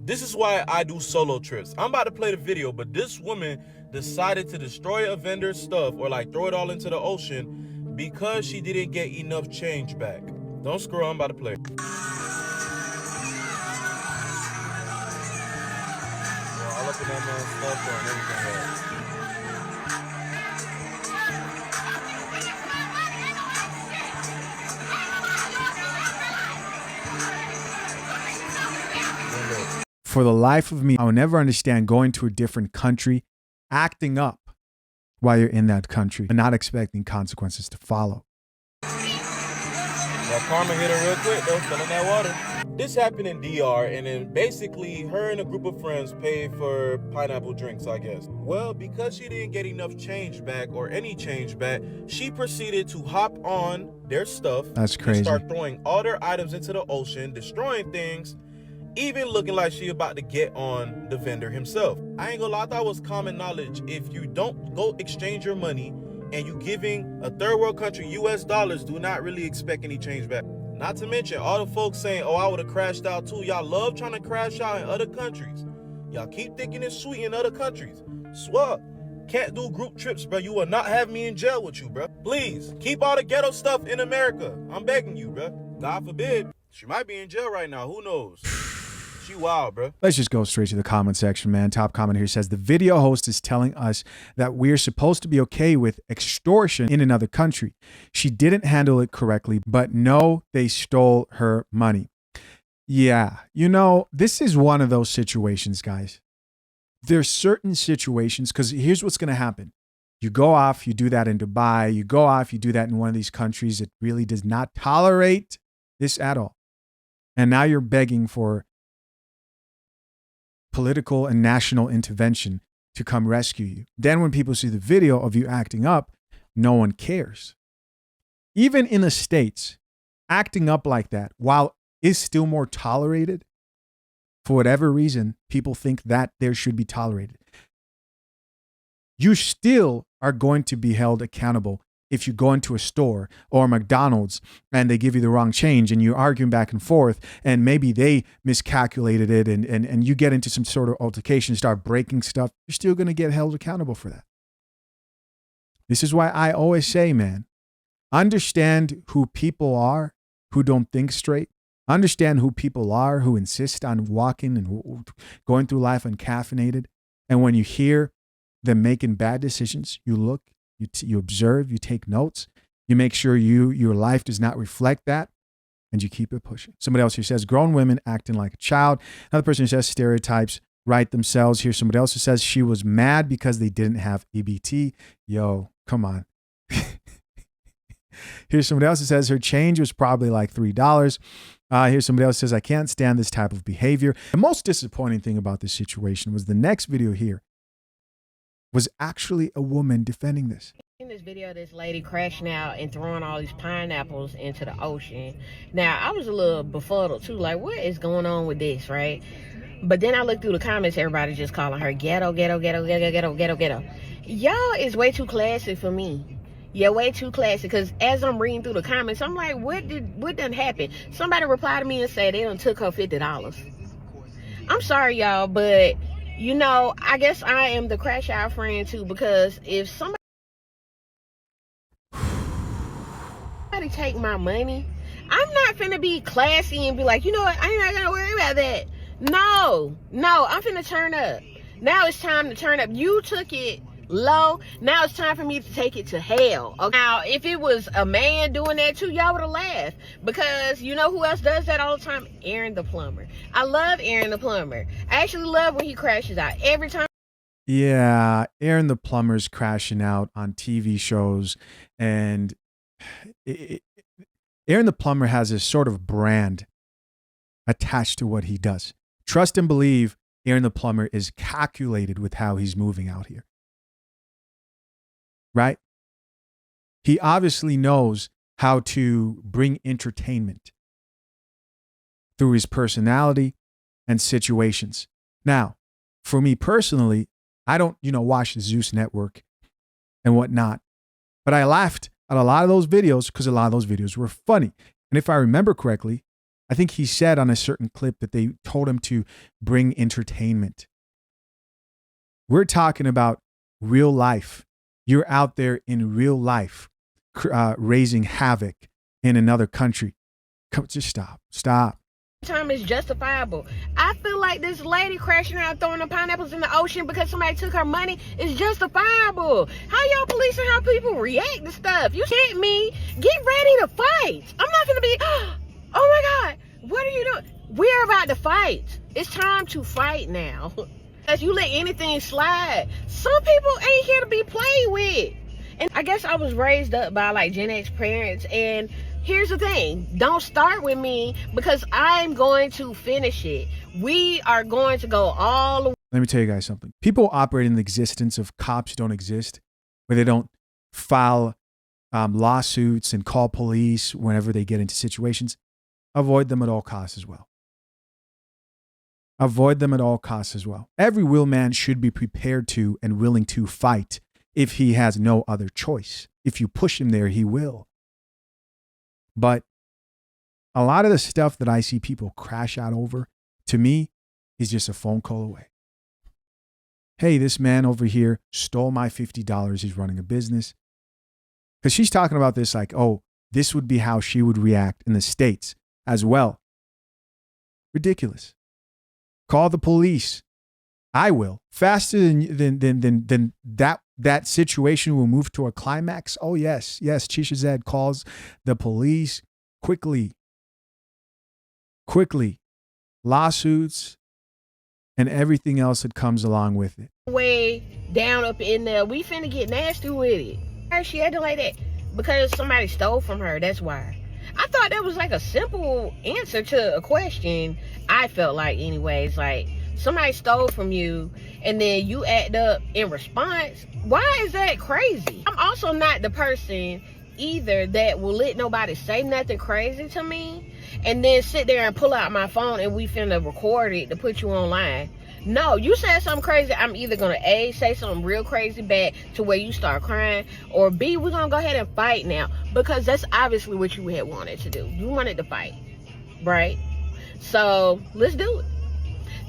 This is why I do solo trips. I'm about to play the video, but this woman decided to destroy a vendor's stuff or like throw it all into the ocean because she didn't get enough change back. Don't scroll, I'm about to play. All up in that man's stuff and everything else. For the life of me, I will never understand going to a different country, acting up while you're in that country, and not expecting consequences to follow. That karma hit her real quick though, fell in that water. This happened in DR, and then basically her and a group of friends paid for pineapple drinks, I guess. Well, because she didn't get enough change back or any change back, she proceeded to hop on their stuff. That's crazy. And start throwing all their items into the ocean, destroying things, even looking like she about to get on the vendor himself. I ain't gonna lie, I thought it was common knowledge. If you don't go exchange your money and you giving a third world country US dollars, do not really expect any change back. Not to mention all the folks saying, oh, I would have crashed out too. Y'all love trying to crash out in other countries. Y'all keep thinking it's sweet in other countries. Swear, can't do group trips, bro. You will not have me in jail with you, bro. Please, keep all the ghetto stuff in America. I'm begging you, bro. God forbid, she might be in jail right now. Who knows? She wild, bro. Let's just go straight to the comment section, man. Top comment here says, the video host is telling us that we're supposed to be okay with extortion in another country. She didn't handle it correctly, but no, they stole her money. Yeah, you know, this is one of those situations, guys. There's certain situations, because here's what's going to happen. You go off, you do that in Dubai, you go off, you do that in one of these countries that really does not tolerate this at all. And now you're begging for political and national intervention to come rescue you. Then when people see the video of you acting up, no one cares. Even in the States, acting up like that, while is still more tolerated, for whatever reason, people think that there should be tolerated. You still are going to be held accountable if you go into a store or McDonald's and they give you the wrong change and you're arguing back and forth and maybe they miscalculated it and you get into some sort of altercation, start breaking stuff, you're still going to get held accountable for that. This is why I always say, man, understand who people are who don't think straight. Understand who people are who insist on walking and going through life uncaffeinated. And when you hear them making bad decisions, you look, you observe, you take notes, you make sure your life does not reflect that, and you keep it pushing. Somebody else here says, grown women acting like a child. Another person who says stereotypes write themselves. Here's somebody else who says she was mad because they didn't have EBT. Yo, come on. Here's somebody else who says her change was probably like $3. Here's somebody else who says, I can't stand this type of behavior. The most disappointing thing about this situation was the next video here was actually a woman defending this. In this video, this lady crashing out and throwing all these pineapples into the ocean. Now, I was a little befuddled too, like, what is going on with this, right? But then I looked through the comments, everybody just calling her ghetto, ghetto, ghetto, ghetto, ghetto, ghetto, ghetto. Y'all is way too classy for me. Yeah, way too classy, because as I'm reading through the comments, I'm like, what done happened? Somebody replied to me and said they done took her $50. I'm sorry, y'all, but you know, I guess I am the crash out friend too, because if somebody take my money, I'm not finna be classy and be like, you know what, I'm not gonna worry about that. No, I'm finna turn up. Now it's time to turn up. You took it low, now it's time for me to take it to hell. Okay? Now, if it was a man doing that too, y'all would have laughed, because you know who else does that all the time? Aaron the plumber. I love Aaron the plumber. I actually love when he crashes out every time. Yeah, Aaron the plumber's crashing out on TV shows, and Aaron the plumber has a sort of brand attached to what he does. Trust and believe Aaron the plumber is calculated with how he's moving out here. Right? He obviously knows how to bring entertainment through his personality and situations. Now, for me personally, I don't, watch the Zeus Network and whatnot, but I laughed at a lot of those videos because a lot of those videos were funny. And if I remember correctly, I think he said on a certain clip that they told him to bring entertainment. We're talking about real life. You're out there in real life, raising havoc in another country. Come, just stop. Time is justifiable. I feel like this lady crashing out throwing the pineapples in the ocean because somebody took her money is justifiable. How y'all policing how people react to stuff? You hit me, get ready to fight. I'm not gonna be, oh my God, what are you doing? We're about to fight. It's time to fight now. As you let anything slide, some people ain't here to be played with. And I guess I was raised up by like Gen X parents, and here's the thing, don't start with me because I'm going to finish it. We are going to go all the way. Let me tell you guys something. People operate in the existence of cops who don't exist, where they don't file lawsuits and call police whenever they get into situations. Avoid them at all costs as well. Avoid them at all costs as well. Every real man should be prepared to and willing to fight if he has no other choice. If you push him there, he will. But a lot of the stuff that I see people crash out over, to me, is just a phone call away. Hey, this man over here stole my $50. He's running a business. Because she's talking about this like, oh, this would be how she would react in the States as well. Ridiculous. Call the police. I will. Faster than that situation will move to a climax. Oh, yes. Chisha Zed calls the police quickly. Lawsuits and everything else that comes along with it. Way down up in there. We finna get nasty with it. Why she acting like that? Because somebody stole from her. That's why. I thought that was like a simple answer to a question. I felt like anyways, like somebody stole from you and then you act up in response. Why is that crazy? I'm also not the person either that will let nobody say nothing crazy to me and then sit there and pull out my phone and we finna record it to put you online. No, you said something crazy, I'm either gonna A, say something real crazy back to where you start crying, or B, we're gonna go ahead and fight now, because that's obviously what you had wanted to do. You wanted to fight, right? So let's do it.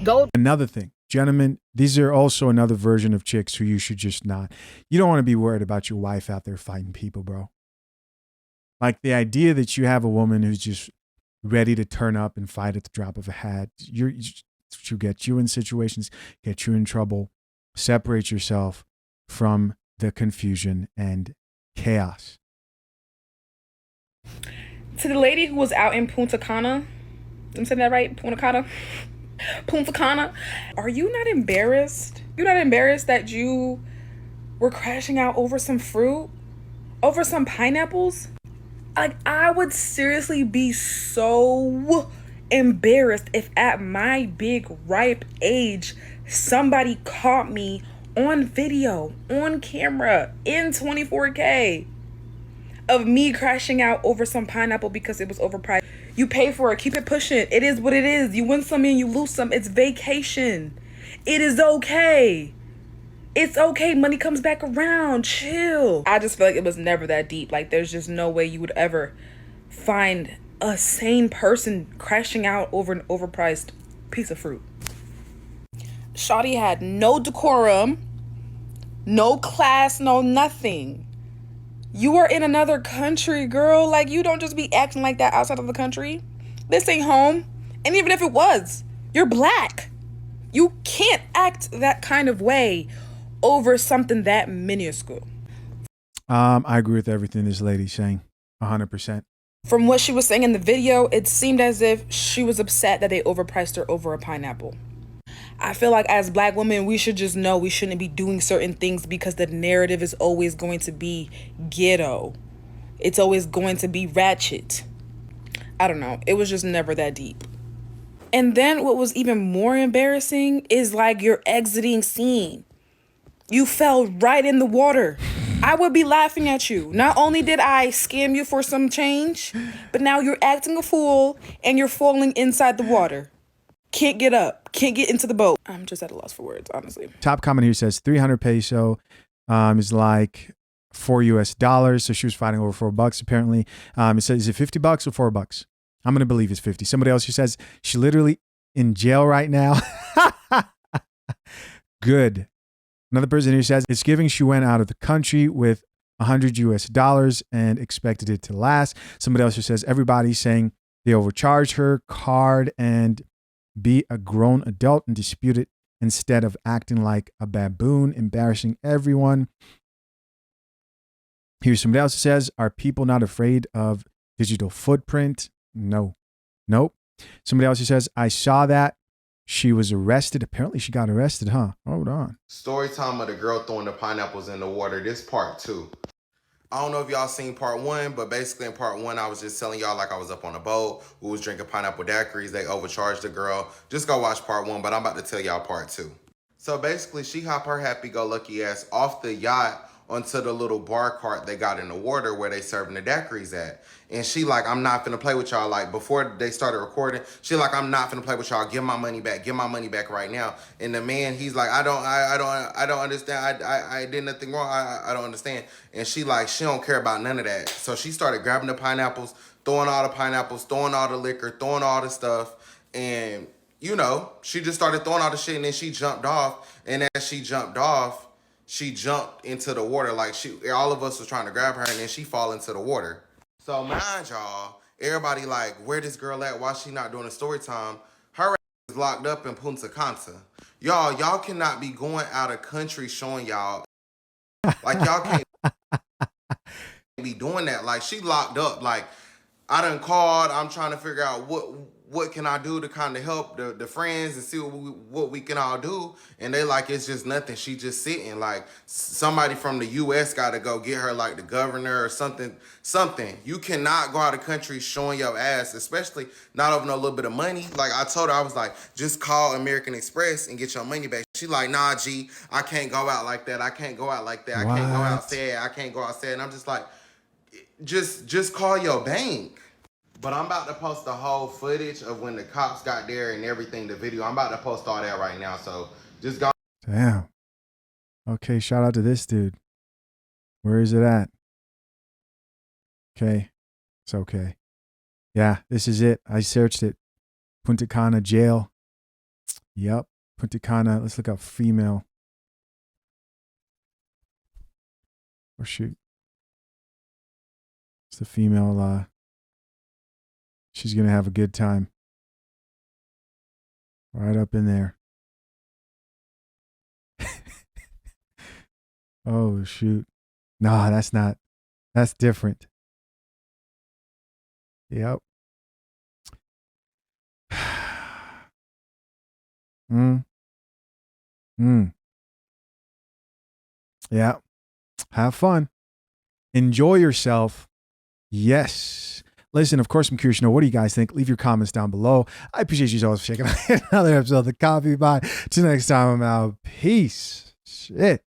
Go. Another thing, gentlemen, these are also another version of chicks who you should just not. You don't want to be worried about your wife out there fighting people, bro. Like the idea that you have a woman who's just ready to turn up and fight at the drop of a hat. To get you in situations, get you in trouble, separate yourself from the confusion and chaos. To the lady who was out in Punta Cana, I'm saying that right? Punta Cana. Are you not embarrassed? You're not embarrassed that you were crashing out over some fruit? Over some pineapples? Like, I would seriously be so embarrassed if at my big ripe age somebody caught me on video, on camera, in 24K of me crashing out over some pineapple because it was overpriced. You pay for it, keep it pushing. It is what it is. You win some and you lose some. It's vacation. It is okay. It's okay. Money comes back around. Chill. I just feel like it was never that deep. Like, there's just no way you would ever find a sane person crashing out over an overpriced piece of fruit. Shawty had no decorum, no class, no nothing. You are in another country, girl. Like, you don't just be acting like that outside of the country. This ain't home. And even if it was, you're black. You can't act that kind of way over something that minuscule. I agree with everything this lady's saying, 100%. From what she was saying in the video, it seemed as if she was upset that they overpriced her over a pineapple. I feel like as black women, we should just know we shouldn't be doing certain things because the narrative is always going to be ghetto. It's always going to be ratchet. I don't know. It was just never that deep. And then what was even more embarrassing is like your exiting scene. You fell right in the water. I would be laughing at you. Not only did I scam you for some change, but now you're acting a fool and you're falling inside the water. Can't get up. Can't get into the boat. I'm just at a loss for words, honestly. Top comment here says 300 peso is like $4 US. So she was fighting over $4 apparently. It says, is it $50 or $4? I'm going to believe it's 50. Somebody else who says she literally in jail right now. Good. Another person who says it's giving she went out of the country with $100 and expected it to last. Somebody else who says everybody's saying they overcharged her card and be a grown adult and dispute it instead of acting like a baboon, embarrassing everyone. Here's somebody else who says, are people not afraid of digital footprint? No. Nope. Somebody else who says, I saw that. She was arrested. Apparently she got arrested, huh? Hold on. Story time of the girl throwing the pineapples in the water. This part 2. I don't know if y'all seen part 1, but basically in part 1, I was just telling y'all like I was up on a boat. We was drinking pineapple daiquiris. They overcharged the girl. Just go watch part 1, but I'm about to tell y'all part 2. So basically she hopped her happy-go-lucky ass off the yacht onto the little bar cart they got in the water where they serving the daiquiris at. And she like, I'm not finna play with y'all. Like before they started recording, she like, I'm not finna play with y'all. Give my money back right now. And the man, he's like, I don't understand. I did nothing wrong. I don't understand. And she like, she don't care about none of that. So she started grabbing the pineapples, throwing all the pineapples, throwing all the liquor, throwing all the stuff. And you know, she just started throwing all the shit and then she jumped off. And as she jumped off, she jumped into the water. Like all of us was trying to grab her and then she fall into the water. So mind y'all, everybody like, where this girl at? Why she not doing a story time? Her ass is locked up in Punta Cana. Y'all cannot be going out of country showing y'all. Like y'all can't be doing that. Like she locked up. Like I done called. I'm trying to figure out what can I do to kind of help the friends and see what we can all do. And they like, it's just nothing. She just sitting. Like somebody from the U.S. got to go get her, like the governor or something. You cannot go out of country showing your ass, especially not over no little bit of money. Like I told her, I was like, just call American Express and get your money back. She like, nah, G, I can't go out like that. I can't go out like that. I can't go outside. I can't go outside. And I'm just like, just call your bank. But I'm about to post the whole footage of when the cops got there and everything, the video. I'm about to post all that right now. So just go. Damn. Okay, shout out to this dude. Where is it at? Okay. It's okay. Yeah, this is it. I searched it. Punta Cana jail. Yep. Punta Cana. Let's look up female. Oh, shoot. It's the female, she's going to have a good time. Right up in there. Oh, shoot. Nah, that's not. That's different. Yep. Yeah. Have fun. Enjoy yourself. Yes. Listen, of course, I'm curious to know, what do you guys think? Leave your comments down below. I appreciate you always checking out another episode of The Coffee Pot. Till next time, I'm out. Peace. Shit.